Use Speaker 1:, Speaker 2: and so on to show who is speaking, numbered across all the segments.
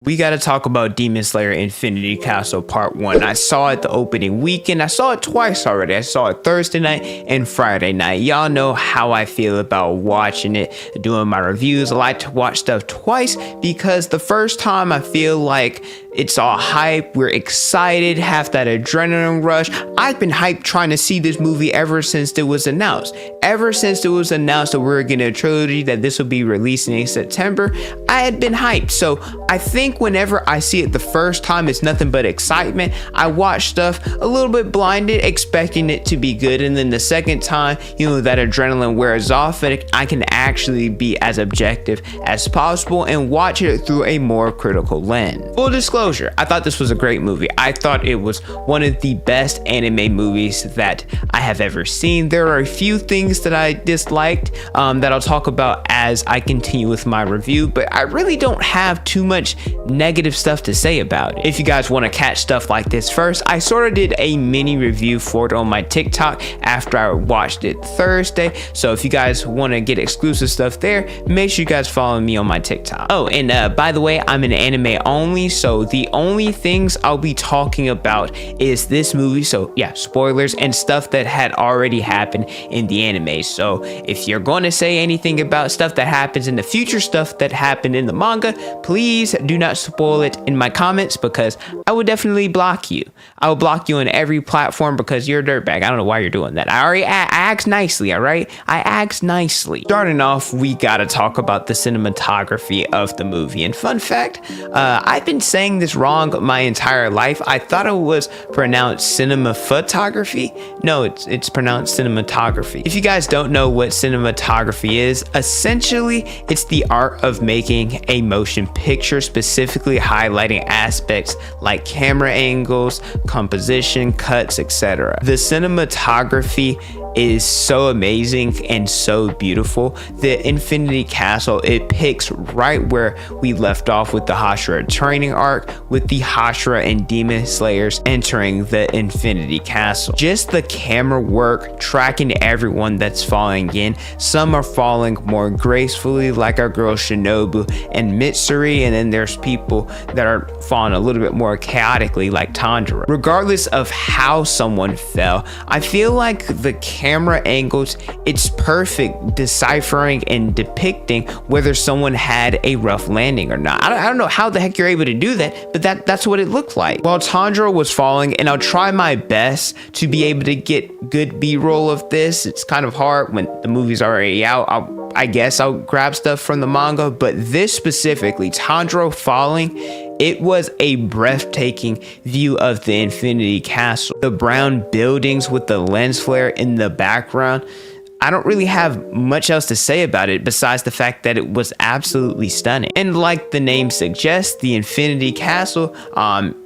Speaker 1: We got to talk about Demon Slayer Infinity Castle Part 1. I saw it the opening weekend. I saw it twice already. I saw it Thursday night and Friday night. Y'all know how I feel about watching it, doing my reviews. I like to watch stuff twice because the first time I feel like it's all hype. We're excited, have that adrenaline rush. I've been hyped trying to see this movie ever since it was announced. Ever since it was announced that we were getting a trilogy, that this will be releasing in September, I had been hyped. So I think whenever I see it the first time, it's nothing but excitement. I watch stuff a little bit blinded, expecting it to be good. And then the second time, that adrenaline wears off and I can actually be as objective as possible and watch it through a more critical lens. Full disclosure, I thought this was a great movie. I thought it was one of the best anime movies that I have ever seen. There are a few things that I disliked that I'll talk about as I continue with my review, but I really don't have too much negative stuff to say about it. If you guys want to catch stuff like this first, I sort of did a mini review for it on my TikTok after I watched it Thursday. So if you guys want to get exclusive stuff there, make sure you guys follow me on my TikTok. Oh, and by the way, I'm an anime only, so the only things I'll be talking about is this movie. So yeah, spoilers and stuff that had already happened in the anime. So if you're going to say anything about stuff that happens in the future, stuff that happened in the manga, please do not spoil it in my comments because I will definitely block you. I will block you on every platform because you're a dirtbag. I don't know why you're doing that. I asked nicely, all right? I asked nicely. Starting off, we gotta talk about the cinematography of the movie. And fun fact, I've been saying this wrong my entire life. I thought it was pronounced cinema photography. No, it's pronounced cinematography. If you guys don't know what cinematography is, essentially it's the art of making a motion picture, specifically highlighting aspects like camera angles, composition, cuts, etc. The cinematography is so amazing and so beautiful. The Infinity Castle, it picks right where we left off with the Hashira Training arc, with the Hashira and Demon Slayers entering the Infinity Castle. Just the camera work, tracking everyone that's falling in. Some are falling more gracefully, like our girl Shinobu and Mitsuri, and then there's people that are falling a little bit more chaotically, like Tanjiro. Regardless of how someone fell, I feel like the camera angles, it's perfect deciphering and depicting whether someone had a rough landing or not. I don't know how the heck you're able to do that, but that's what it looked like. While Tanjiro was falling, and I'll try my best to be able to get good B-roll of this. It's kind of hard when the movie's already out. I guess I'll grab stuff from the manga, but this specifically, Tanjiro falling, it was a breathtaking view of the Infinity Castle. The brown buildings with the lens flare in the background. I don't really have much else to say about it besides the fact that it was absolutely stunning. And like the name suggests, the Infinity Castle,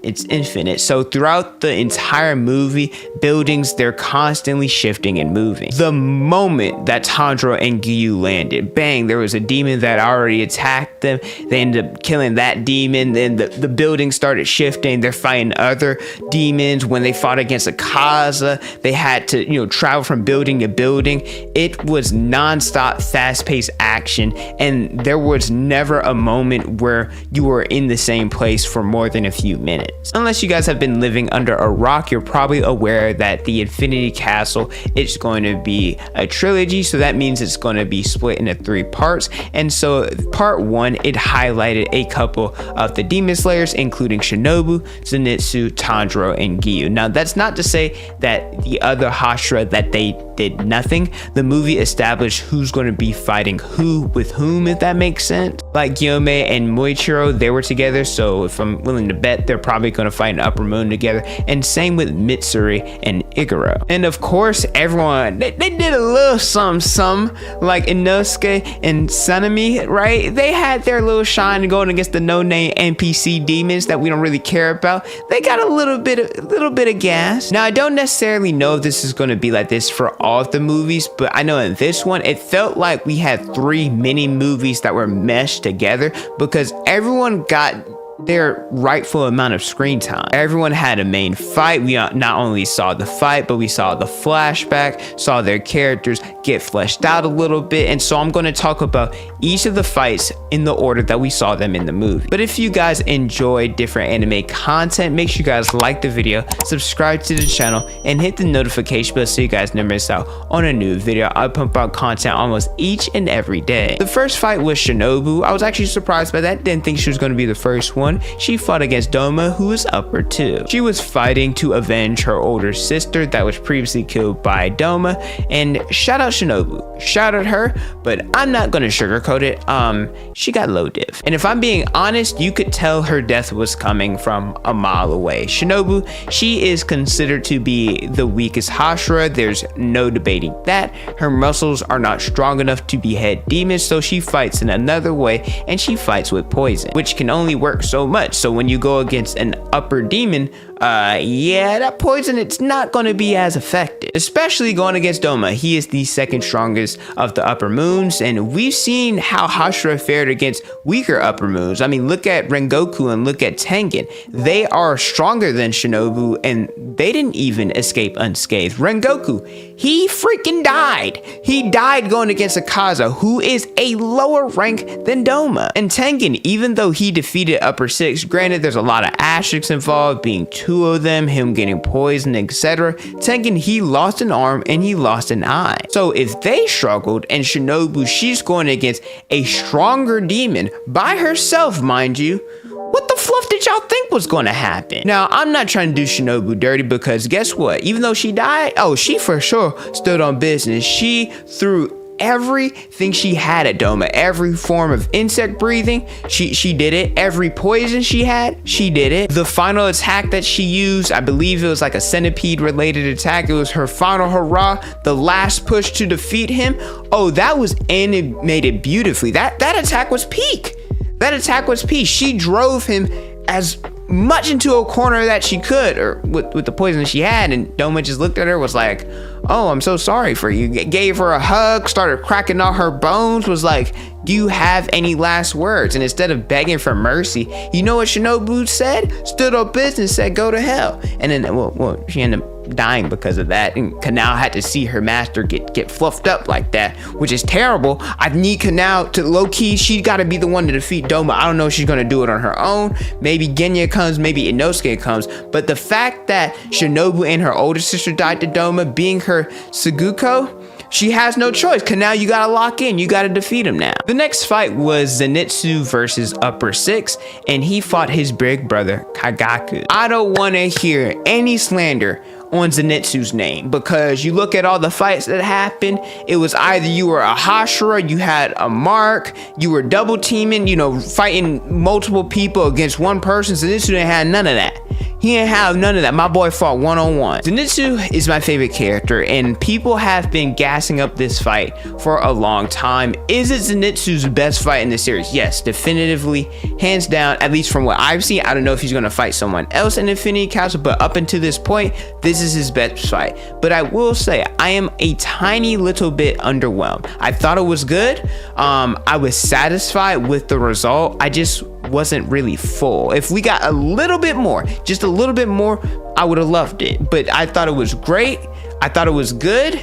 Speaker 1: it's infinite. So throughout the entire movie, buildings, they're constantly shifting and moving. The moment that Tanjiro and Giyu landed, bang, there was a demon that already attacked them. They ended up killing that demon. Then the building started shifting. They're fighting other demons. When they fought against Akaza, they had to, travel from building to building. It was non-stop, fast-paced action, and there was never a moment where you were in the same place for more than a few minutes. Unless you guys have been living under a rock, you're probably aware that the Infinity Castle, it's going to be a trilogy, so that means it's going to be split into 3 parts. And so part 1, it highlighted a couple of the Demon Slayers, including Shinobu, Zenistu, Tanjiro, and Giyu. Now, that's not to say that the other Hashira, that they did nothing. The movie established who's going to be fighting who with whom, if that makes sense. Like Gyome and Moichiro, they were together, so if I'm willing to bet, they're probably going to fight in Upper Moon together. And same with Mitsuri and Iguro. And of course, everyone, they did a little something, like Inosuke and Sanemi, right? They had their little shine going against the no-name NPC demons that we don't really care about. They got a little bit of gas. Now, I don't necessarily know if this is going to be like this for all of the movies, but I know in this one, it felt like we had 3 mini movies that were meshed together because everyone got their rightful amount of screen time. Everyone had a main fight. We not only saw the fight, but we saw the flashback, saw their characters get fleshed out a little bit. And so I'm going to talk about each of the fights in the order that we saw them in the movie. But if you guys enjoy different anime content, make sure you guys like the video, subscribe to the channel, and hit the notification bell so you guys never miss out on a new video. I pump out content almost each and every day. The first fight was Shinobu. I was actually surprised by that. Didn't think she was going to be the first one. She fought against Douma, who was upper 2. She was fighting to avenge her older sister that was previously killed by Douma. And shout out Shinobu. Shout out her, but I'm not going to sugarcoat it. She got low div. And if I'm being honest, you could tell her death was coming from a mile away. Shinobu, she is considered to be the weakest Hashira. There's no debating that. Her muscles are not strong enough to behead demons, so she fights in another way, and she fights with poison, which can only work so much. So when you go against an upper demon, yeah, that poison, it's not going to be as effective, especially going against Douma. He is the second strongest of the upper moons, and we've seen how Hashira fared against weaker upper moons. I mean, look at Rengoku and look at Tengen. They are stronger than Shinobu, and they didn't even escape unscathed. Rengoku, he freaking died. He died going against Akaza, who is a lower rank than Douma. And Tengen, even though he defeated upper 6, granted there's a lot of asterisks involved, being 2 of them, him getting poisoned, etc. Tengen, he lost an arm and he lost an eye. So if they struggled, and Shinobu, she's going against a stronger demon by herself, mind you, what the fluff did y'all think was going to happen? Now, I'm not trying to do Shinobu dirty, because guess what? Even though she died, oh, she for sure stood on business. She threw everything she had at Douma. Every form of insect breathing, she did it. Every poison she had, she did it. The final attack that she used, I believe it was like a centipede related attack. It was her final hurrah, the last push to defeat him. Oh, that was animated beautifully. That attack was peak. That attack was peak. She drove him as much into a corner that she could, or with the poison she had, and Douma just looked at her, was like, oh, I'm so sorry for you. Gave her a hug, started cracking all her bones, was like, do you have any last words? And instead of begging for mercy, you know what Shinobu said? Stood up business, said go to hell. And then well she ended up dying because of that, and Kanao had to see her master get fluffed up like that, which is terrible. I need Kanao to low-key, she got to be the one to defeat Douma. I don't know if she's going to do it on her own. Maybe Genya comes, maybe Inosuke comes, but the fact that Shinobu and her older sister died to Douma, being her Suguko, she has no choice. Kanao, you gotta lock in. You gotta defeat him now. The next fight was Zenistu versus Upper 6, and he fought his big brother, Kaigaku. I don't want to hear any slander on Zenitsu's name, because you look at all the fights that happened, it was either you were a Hashira, you had a mark, you were double teaming, you know, fighting multiple people against one person. Zenitsu didn't have none of that. He didn't have none of that. My boy fought one-on-one. Zenitsu is my favorite character, and people have been gassing up this fight for a long time. Is it Zenitsu's best fight in the series? Yes, definitively, hands down, at least from what I've seen. I don't know if he's gonna fight someone else in Infinity Castle, but up until this point, this is his best fight. But I will say, I am a tiny little bit underwhelmed. I thought it was good. I was satisfied with the result. I just wasn't really full. If we got a little bit more, just a little bit more, I would have loved it. But I thought it was great. I thought it was good.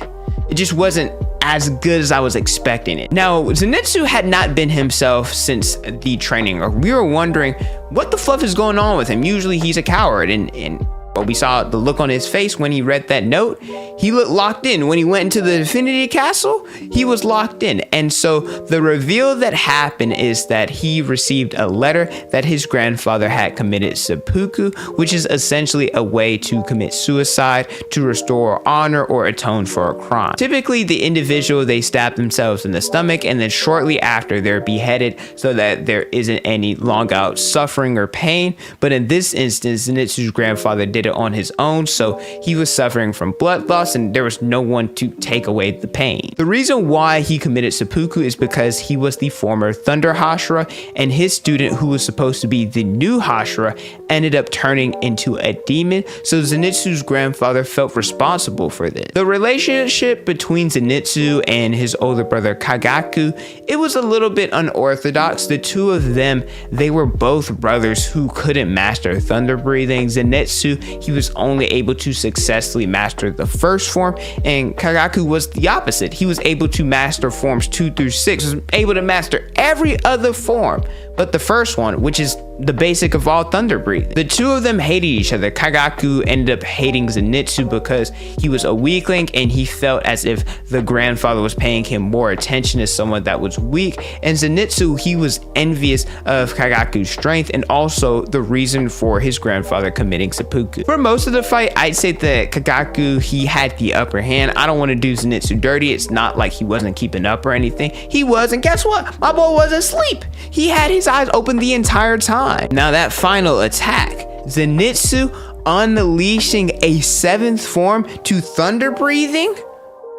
Speaker 1: It just wasn't as good as I was expecting it. Now, Zenitsu had not been himself since the training, or we were wondering what the fluff is going on with him. Usually he's a coward, and but we saw the look on his face when he read that note. He looked locked in. When he went into the Infinity Castle, he was locked in. And so the reveal that happened is that he received a letter that his grandfather had committed seppuku, which is essentially a way to commit suicide, to restore honor or atone for a crime. Typically, the individual, they stab themselves in the stomach, and then shortly after they're beheaded so that there isn't any long out suffering or pain. But in this instance, Zenitsu's grandfather did it on his own, so he was suffering from blood loss and there was no one to take away the pain. The reason why he committed seppuku is because he was the former Thunder Hashira, and his student, who was supposed to be the new Hashira, ended up turning into a demon, so Zenitsu's grandfather felt responsible for this. The relationship between Zenitsu and his older brother Kaigaku, it was a little bit unorthodox. The two of them, they were both brothers who couldn't master thunder breathing. Zenitsu, he was only able to successfully master the first form, and Kaigaku was the opposite. He was able to master forms 2 through 6, was able to master every other form but the first one, which is the basic of all thunder breathing. The two of them hated each other. Kaigaku ended up hating Zenitsu because he was a weakling and he felt as if the grandfather was paying him more attention as someone that was weak. And Zenitsu, he was envious of Kaigaku's strength and also the reason for his grandfather committing seppuku. For most of the fight, I'd say that Kaigaku, he had the upper hand. I don't want to do Zenitsu dirty. It's not like he wasn't keeping up or anything. He was, and guess what? My boy wasn't asleep. He had his eyes open the entire time. Now that final attack, Zenitsu unleashing a 7th form to thunder breathing?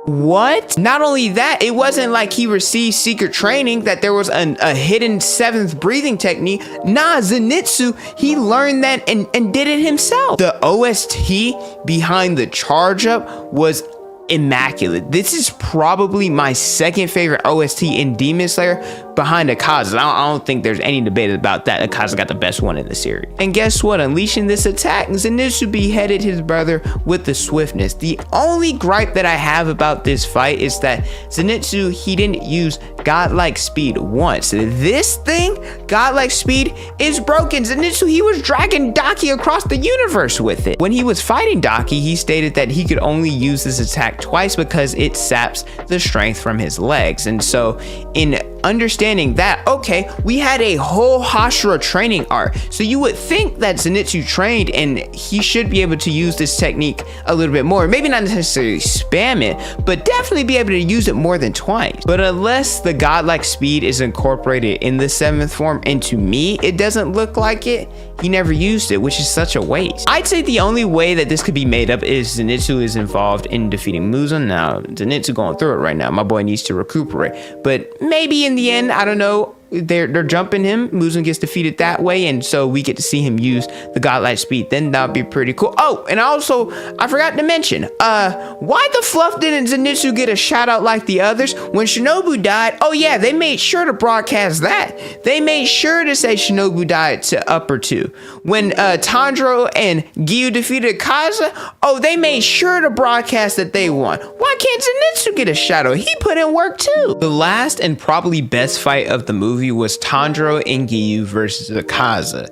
Speaker 1: What? Not only that, it wasn't like he received secret training that there was a hidden 7th breathing technique. Nah, Zenitsu, he learned that and did it himself. The OST behind the charge up was immaculate. This is probably my second favorite OST in Demon Slayer, behind Akaza. I don't think there's any debate about that. Akaza got the best one in the series. And guess what? Unleashing this attack, Zenitsu beheaded his brother with the swiftness. The only gripe that I have about this fight is that Zenitsu, he didn't use godlike speed once. This thing, godlike speed, is broken. Zenitsu, he was dragging Daki across the universe with it. When he was fighting Daki, he stated that he could only use this attack twice because it saps the strength from his legs. And so in understanding that, okay, we had a whole Hashira training arc, so you would think that Zenitsu trained and he should be able to use this technique a little bit more. Maybe not necessarily spam it, but definitely be able to use it more than twice. But unless the godlike speed is incorporated in the 7th form, and to me it doesn't look like it, he never used it, which is such a waste. I'd say the only way that this could be made up is Zenitsu is involved in defeating Muzan. Now Zenitsu going through it right now. My boy needs to recuperate, but maybe in the end, I don't know, they're jumping him. Muzan gets defeated that way, and so we get to see him use the godlike speed. Then that'd be pretty cool. Oh, and also I forgot to mention, why the fluff didn't Zenitsu get a shout out like the others when Shinobu died? Oh yeah, they made sure to broadcast that. They made sure to say Shinobu died to upper 2. When Tanjiro and Giyu defeated Akaza, oh, they made sure to broadcast that they won. Why can't Zenitsu get a shout out? He put in work too. The last and probably best fight of the movie was Tanjiro and Giyu versus Akaza.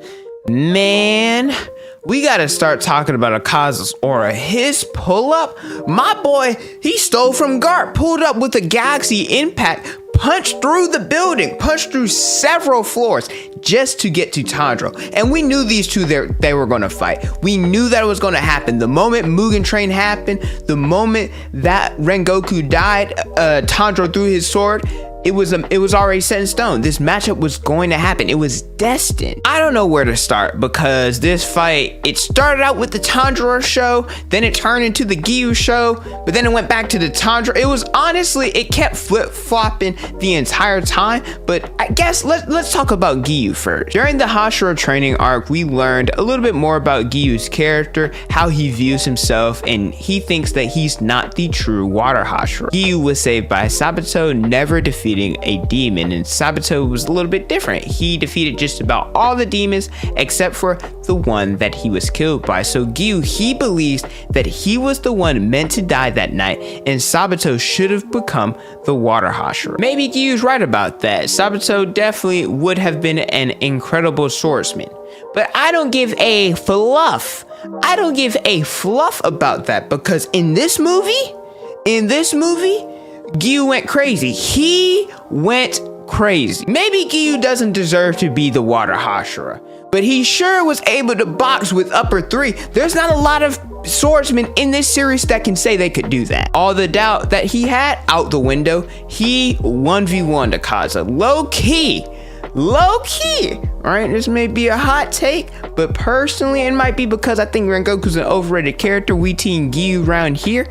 Speaker 1: Man, we gotta start talking about Akaza's aura. His pull-up, my boy, he stole from Garp, pulled up with a galaxy impact, punched through the building, punched through several floors just to get to Tanjiro. And we knew these two, they were gonna fight. We knew that it was gonna happen. The moment Mugen Train happened, the moment that Rengoku died, Tanjiro threw his sword, it was already set in stone. This matchup was going to happen. It was destined. I don't know where to start because this fight, it started out with the Tanjiro show, then it turned into the Giyu show, but then it went back to the Tanjiro. It was honestly, it kept flip-flopping the entire time, but I guess let's talk about Giyu first. During the Hashira training arc, we learned a little bit more about Giyu's character, how he views himself, and he thinks that he's not the true water Hashira. Giyu was saved by Sabato, never defeating a demon, and Sabato was a little bit different. He defeated just about all the demons except for the one that he was killed by. So Giyu, he believes that he was the one meant to die that night, and Sabato should have become the water Hashira. Maybe Giyu's right about that. Sabato definitely would have been an incredible swordsman, but I don't give a fluff. I don't give a fluff about that, because in this movie, Giyu went crazy. He went crazy. Maybe Giyu doesn't deserve to be the water Hashira, but he sure was able to box with upper 3. There's not a lot of swordsmen in this series that can say they could do that. All the doubt that he had out the window, he 1v1'd Akaza. Low key, All right, this may be a hot take, but personally, it might be because I think Rengoku's an overrated character. We Team Giyu around here.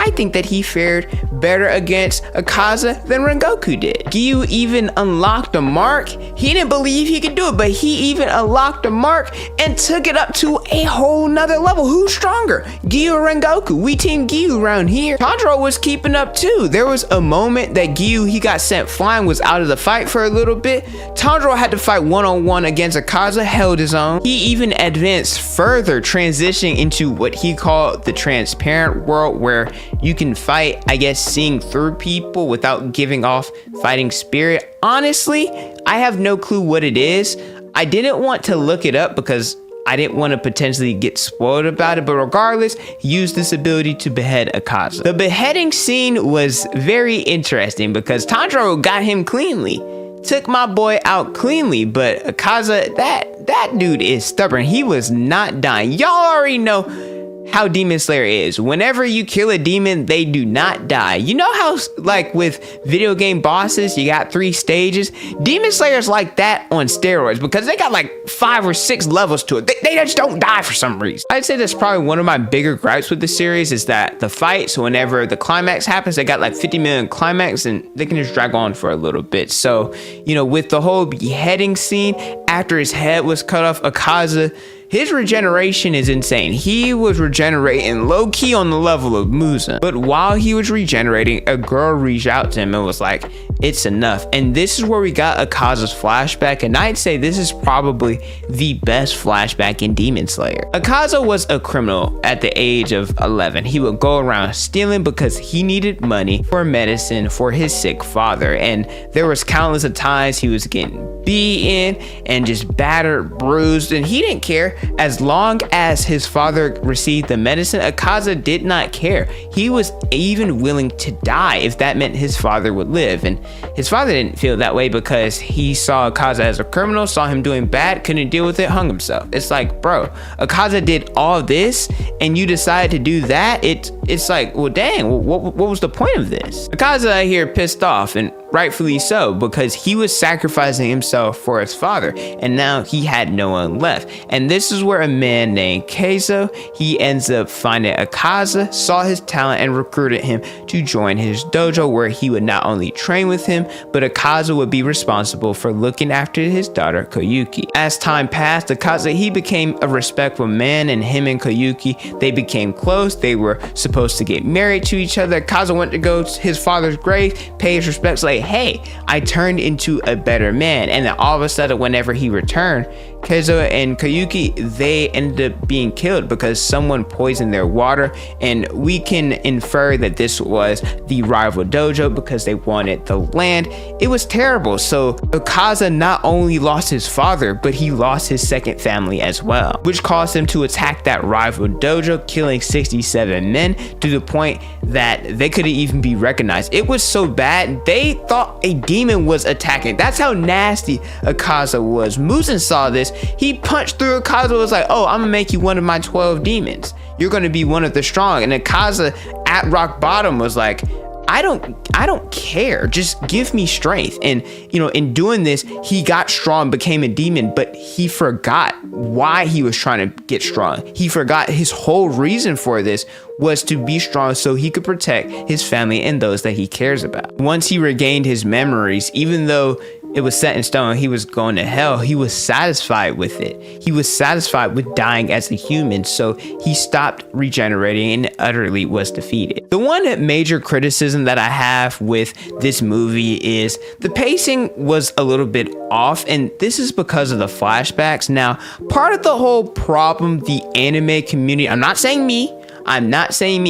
Speaker 1: I think that he fared better against Akaza than Rengoku did. Giyu even unlocked a mark. He didn't believe he could do it, but he even unlocked a mark and took it up to a whole nother level. Who's stronger, Giyu or Rengoku? We Team Giyu around here. Tanjiro was keeping up too. There was a moment that Giyu, he got sent flying, was out of the fight for a little bit. Tanjiro had to fight one-on-one against Akaza, held his own. He even advanced further, transitioning into what he called the transparent world, where you can fight, I guess, seeing through people without giving off fighting spirit. Honestly, I have no clue what it is. I didn't want to look it up because I didn't want to potentially get spoiled about it, but regardless, he used this ability to behead Akaza. The beheading scene was very interesting because Tanjiro got him cleanly. Took my boy out cleanly, but Akaza, that dude is stubborn. He was not dying. Y'all already know how Demon Slayer is. Whenever you kill a demon, they do not die. You know how, like, with video game bosses, you got 3 stages? Demon Slayer's like that on steroids because they got like 5 or 6 levels to it. They just don't die for some reason. I'd say that's probably one of my bigger gripes with the series is that the fights, whenever the climax happens, they got like 50 million climax and they can just drag on for a little bit. So, you know, with the whole beheading scene, after his head was cut off, Akaza, his regeneration is insane. He was regenerating low-key on the level of Muzan. But while he was regenerating, a girl reached out to him and was like, it's enough. And this is where we got Akaza's flashback. And I'd say this is probably the best flashback in Demon Slayer. Akaza was a criminal at the age of 11. He would go around stealing because he needed money for medicine for his sick father. And there was countless of times he was getting beaten and just battered, bruised, and he didn't care. As long as his father received the medicine, Akaza did not care. He was even willing to die if that meant his father would live. And his father didn't feel that way because he saw Akaza as a criminal, saw him doing bad, couldn't deal with it, hung himself. It's like, bro, Akaza did all this and you decided to do that? It's like, well, dang, what was the point of this? Akaza out here pissed off, and rightfully so, because he was sacrificing himself for his father and now he had no one left. And this is where a man named Keizo, he ends up finding Akaza, saw his talent and recruited him to join his dojo, where he would not only train with him, but Akaza would be responsible for looking after his daughter Koyuki. As time passed, Akaza, he became a respectful man, and him and Koyuki, they became close. They were supposed to get married to each other. Akaza went to go to his father's grave, pay his respects, like, hey, I turned into a better man. And then all of a sudden, whenever he returned, Keizo and Koyuki, they ended up being killed because someone poisoned their water, and we can infer that this was the rival dojo because they wanted the land. It was terrible. So Akaza not only lost his father, but he lost his second family as well, which caused him to attack that rival dojo, killing 67 men to the point that they couldn't even be recognized. It was so bad, they thought a demon was attacking. That's how nasty Akaza was. Muzan saw this. He punched through Akaza, was like, oh, I'm gonna make you one of my 12 demons. You're gonna be one of the strong. And Akaza at rock bottom was like, I don't care, just give me strength. And you know, in doing this, he got strong, became a demon, but he forgot why he was trying to get strong. He forgot his whole reason for this was to be strong so he could protect his family and those that he cares about. Once he regained his memories, even though it was set in stone, he was going to hell, he was satisfied with it. He was satisfied with dying as a human, so he stopped regenerating and utterly was defeated. The one major criticism that I have with this movie is the pacing was a little bit off, and this is because of the flashbacks. Now, part of the whole problem, the anime community, I'm not saying me,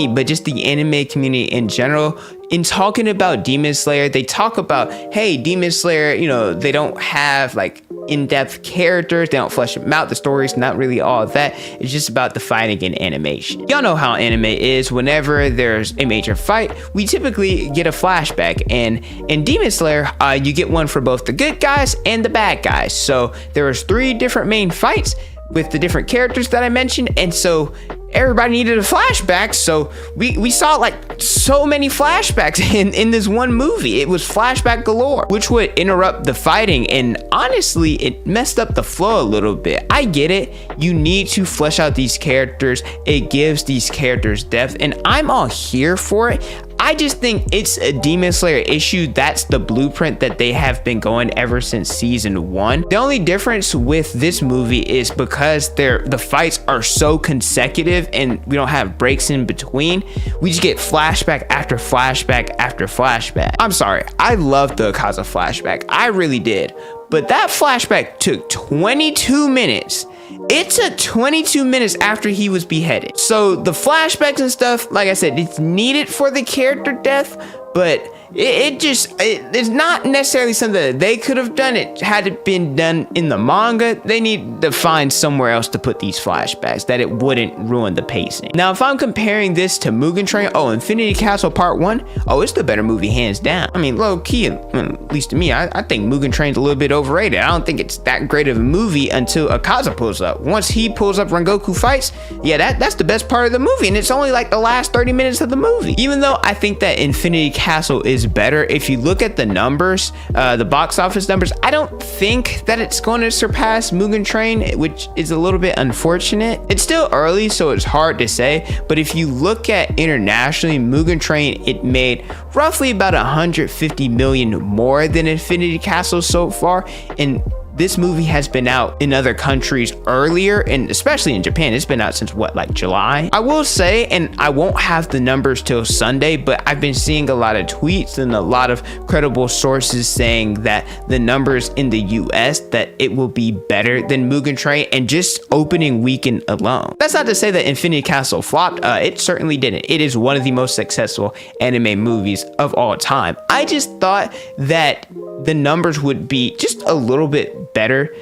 Speaker 1: but just the anime community in general, in talking about Demon Slayer, they talk about, hey, Demon Slayer, you know, they don't have like in-depth characters, they don't flesh them out, the story's not really all that, it's just about the fighting and animation. Y'all know how anime is. Whenever there's a major fight, we typically get a flashback, and in Demon Slayer, you get one for both the good guys and the bad guys. So there was 3 different main fights with the different characters that I mentioned, and so everybody needed a flashback, so we saw like so many flashbacks in this one movie. It was flashback galore, which would interrupt the fighting, and honestly it messed up the flow a little bit. I get it, you need to flesh out these characters, it gives these characters depth, and I'm all here for it. I just think it's a Demon Slayer issue. That's the blueprint that they have been going ever since season 1. The only difference with this movie is because the fights are so consecutive and we don't have breaks in between. We just get flashback after flashback after flashback. I'm sorry, I loved the Akaza flashback. I really did. But that flashback took 22 minutes. It took 22 minutes after he was beheaded. So the flashbacks and stuff, like I said, it's needed for the character death, but it's not necessarily something that they could have done. It had it been done in the manga, they need to find somewhere else to put these flashbacks that it wouldn't ruin the pacing. Now, if I'm comparing this to Mugen Train, Infinity Castle Part 1, it's the better movie hands down. I mean, low key, at least to me, I think Mugen Train's a little bit overrated. I don't think it's that great of a movie until Akaza pulls up. Once he pulls up, Rengoku fights, yeah, that's the best part of the movie, and it's only like the last 30 minutes of the movie. Even though I think that Infinity Castle is better, if you look at the numbers, the box office numbers, I don't think that it's going to surpass Mugen Train, which is a little bit unfortunate. It's still early, so it's hard to say, but if you look at internationally, Mugen Train, it made roughly about 150 million more than Infinity Castle so far, and this movie has been out in other countries earlier, and especially in Japan, it's been out since what, like July? I will say, and I won't have the numbers till Sunday, but I've been seeing a lot of tweets and a lot of credible sources saying that the numbers in the US, that it will be better than Mugen Train, and just opening weekend alone. That's not to say that Infinity Castle flopped, it certainly didn't. It is one of the most successful anime movies of all time. I just thought that the numbers would be just a little bit better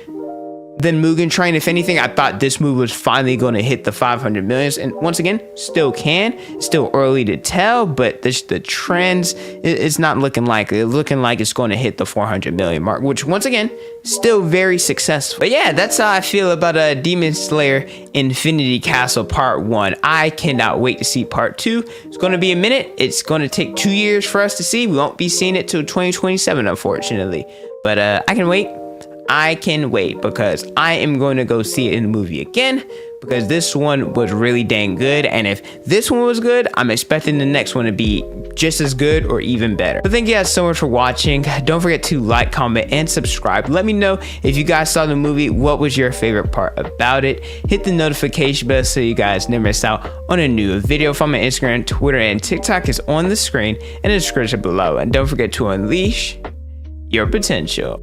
Speaker 1: than Mugen Train. If anything, I thought this movie was finally going to hit the 500 millions, and once again, still can. Still early to tell, but the trends, it's not looking like it. It's looking like it's going to hit the 400 million mark, which once again, still very successful. But yeah, that's how I feel about Demon Slayer Infinity Castle Part 1. I cannot wait to see Part 2. It's going to be a minute. It's going to take 2 years for us to see. We won't be seeing it till 2027, unfortunately. But I can wait. I can wait, because I am going to go see it in the movie again, because this one was really dang good, and if this one was good, I'm expecting the next one to be just as good or even better. But thank you guys so much for watching. Don't forget to like, comment, and subscribe. Let me know if you guys saw the movie, what was your favorite part about it. Hit the notification bell so you guys never miss out on a new video. From my Instagram, Twitter, and TikTok is on the screen and in the description below. And don't forget to unleash your potential.